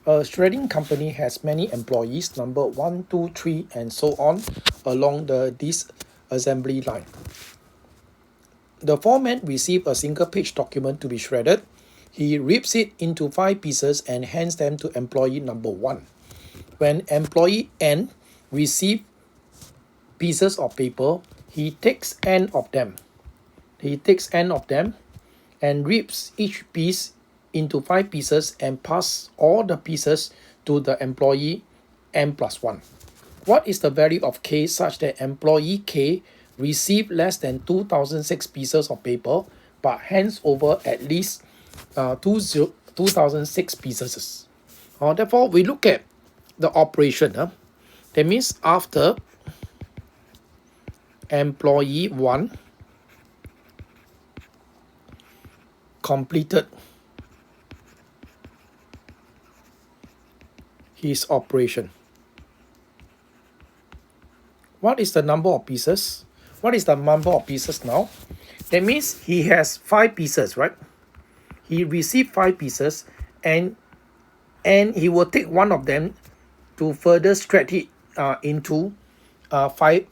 A shredding company has many employees, number 1, 2, 3, and so on, along the disassembly line. The foreman receives a single-page document to be shredded. He rips it into 5 pieces and hands them to employee number 1. When employee N receives pieces of paper, he takes N of them. And rips each piece into 5 pieces and pass all the pieces to the employee N plus 1. What is the value of K such that employee K receive less than 2006 pieces of paper but hands over at least 2006 pieces? Therefore, we look at the operation. That means after employee 1 completed his operation, what is the number of pieces? What is the number of pieces now? That means he has 5 pieces, right? He received 5 pieces and he will take one of them to further stretch it into 5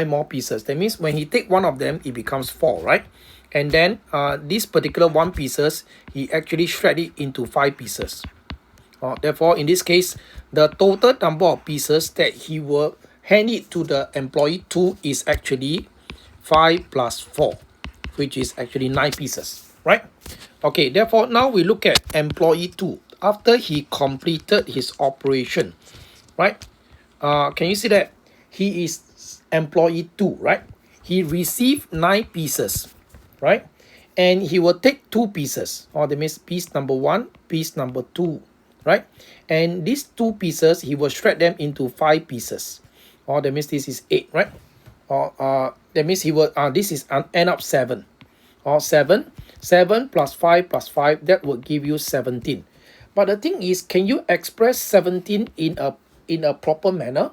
more pieces. That means when he take one of them, it becomes 4, right? And then this particular 1 pieces, he actually shred it into 5 pieces. Therefore, in this case, the total number of pieces that he will hand it to the employee 2 is actually 5 plus 4, which is actually 9 pieces, right? Okay, therefore, now we look at employee 2. After he completed his operation, right? Can you see that he is employee 2, right? He received 9 pieces, right? And he will take 2 pieces, or that means piece number 1, piece number 2, right? And these 2 pieces, he will shred them into 5 pieces, or that means this is 8, right? Or that means he will this is end up 7, or 7 plus 5 plus 5, that will give you 17. But the thing is, can you express 17 in a proper manner?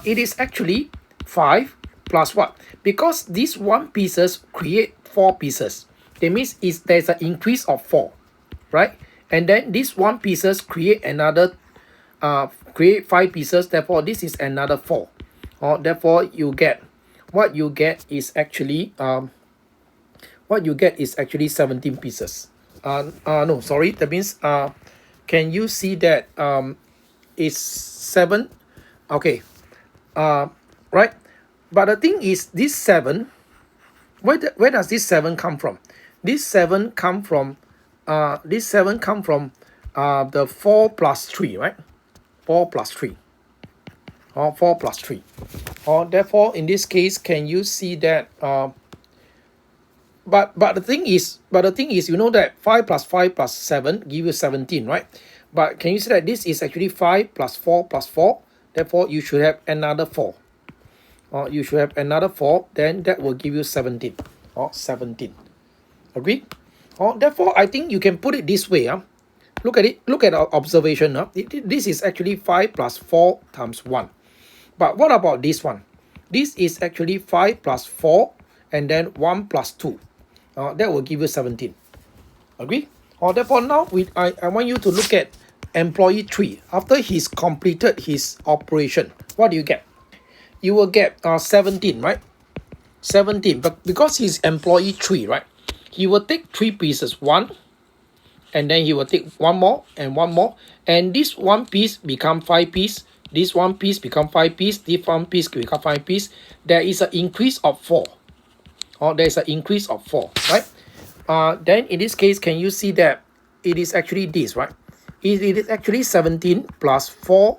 It is actually 5 plus what? Because these 1 pieces create 4 pieces. That means there's an increase of 4, right? And then these 1 pieces create another create 5 pieces. Therefore, this is another 4. Therefore, what you get is actually 17 pieces. No, sorry. That means can you see that it's 7? Okay. Right. But the thing is, this 7, where does this 7 come from? This 7 come from the 4 plus 3, right? 4 plus 3. 4 plus 3. Therefore, in this case, can you see that? But the thing is, you know that 5 plus 5 plus 7 give you 17, right? But can you see that this is actually 5 plus 4 plus 4? Therefore, you should have another 4. You should have another 4. Then that will give you 17. 17. Agree? Therefore, I think you can put it this way. Look at it. Look at our observation. This is actually 5 plus 4 times 1. But what about this one? This is actually 5 plus 4 and then 1 plus 2. That will give you 17. Agree? Therefore, now I want you to look at employee 3. After he's completed his operation, what do you get? You will get 17, right? 17. But because he's employee 3, right? He will take 3 pieces. 1. And then he will take 1 more and 1 more. And this 1 piece become 5 piece. This 1 piece become 5 piece. This 1 piece become 5 piece. There is an increase of 4. There is an increase of 4, right? Then in this case, can you see that it is actually this, right? It is actually 17 plus 4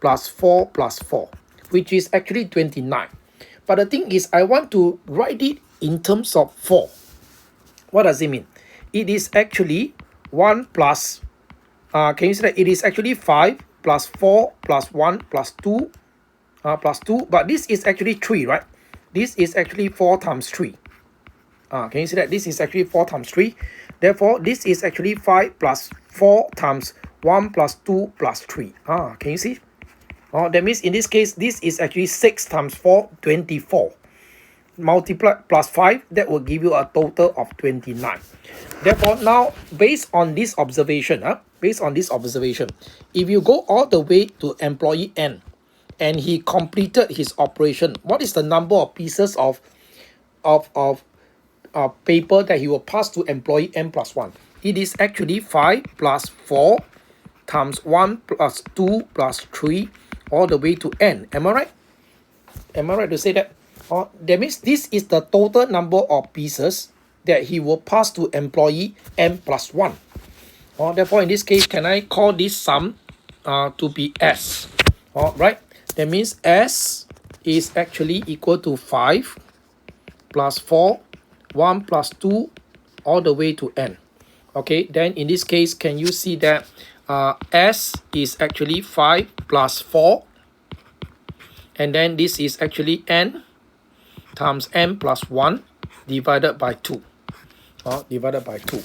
plus 4 plus 4, which is actually 29. But the thing is, I want to write it in terms of 4. What does it mean? It is actually 1 plus, can you see that it is actually 5 plus 4 plus 1 plus 2 plus 2, but this is actually 3, right? This is actually 4 times 3. Can you see that this is actually 4 times 3? Therefore, this is actually 5 plus 4 times 1 plus 2 plus 3. Can you see? That means in this case, this is actually 6 times 4, 24. Multiply plus 5, that will give you a total of 29. Therefore, now, based on this observation, based on this observation, if you go all the way to employee N and he completed his operation, what is the number of pieces of paper that he will pass to employee N plus 1? It is actually 5 plus 4 times 1 plus 2 plus 3 all the way to N. Am I right? Am I right to say that? That means this is the total number of pieces that he will pass to employee N plus 1. Therefore, in this case, can I call this sum to be S? Right? That means S is actually equal to 5 plus 4, 1 plus 2, all the way to N. Okay, then in this case, can you see that S is actually 5 plus 4, and then this is actually N times N plus 1 divided by 2. Divided by 2.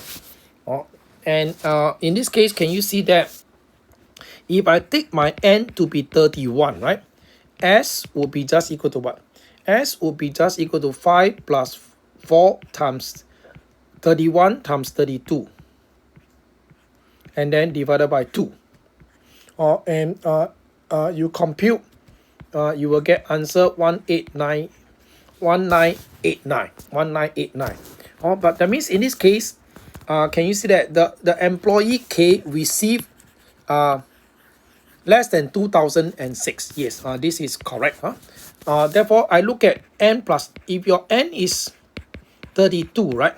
And in this case, can you see that if I take my N to be 31, right? S will be just equal to what? S will be just equal to 5 plus 4 times 31 times 32. And then divided by 2. And you compute, you will get answer 1989. But that means in this case, can you see that the employee K received less than 2006? Yes, this is correct. Therefore, I look at N plus, if your N is 32, right?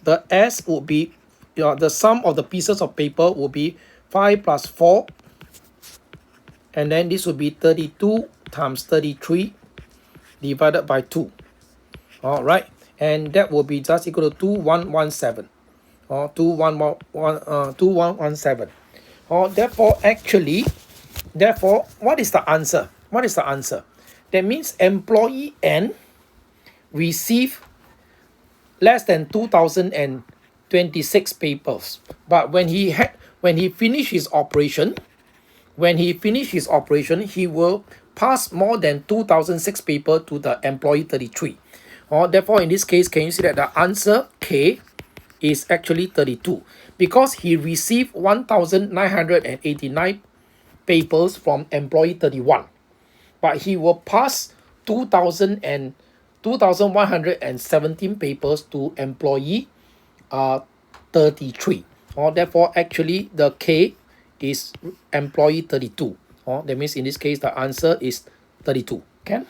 The S would be, the sum of the pieces of paper will be 5 plus 4. And then this would be 32 times 33 divided by 2. All right. And that will be just equal to 2117. 2117. Therefore, what is the answer? What is the answer? That means employee N received less than 2026 papers. But when he finished his operation, he will pass more than 2006 paper to the employee 33. Therefore, in this case, can you see that the answer K is actually 32, because he received 1989 papers from employee 31, but he will pass 2117 papers to employee 33. Therefore, actually the K is employee 32. That means in this case the answer is 32. Can?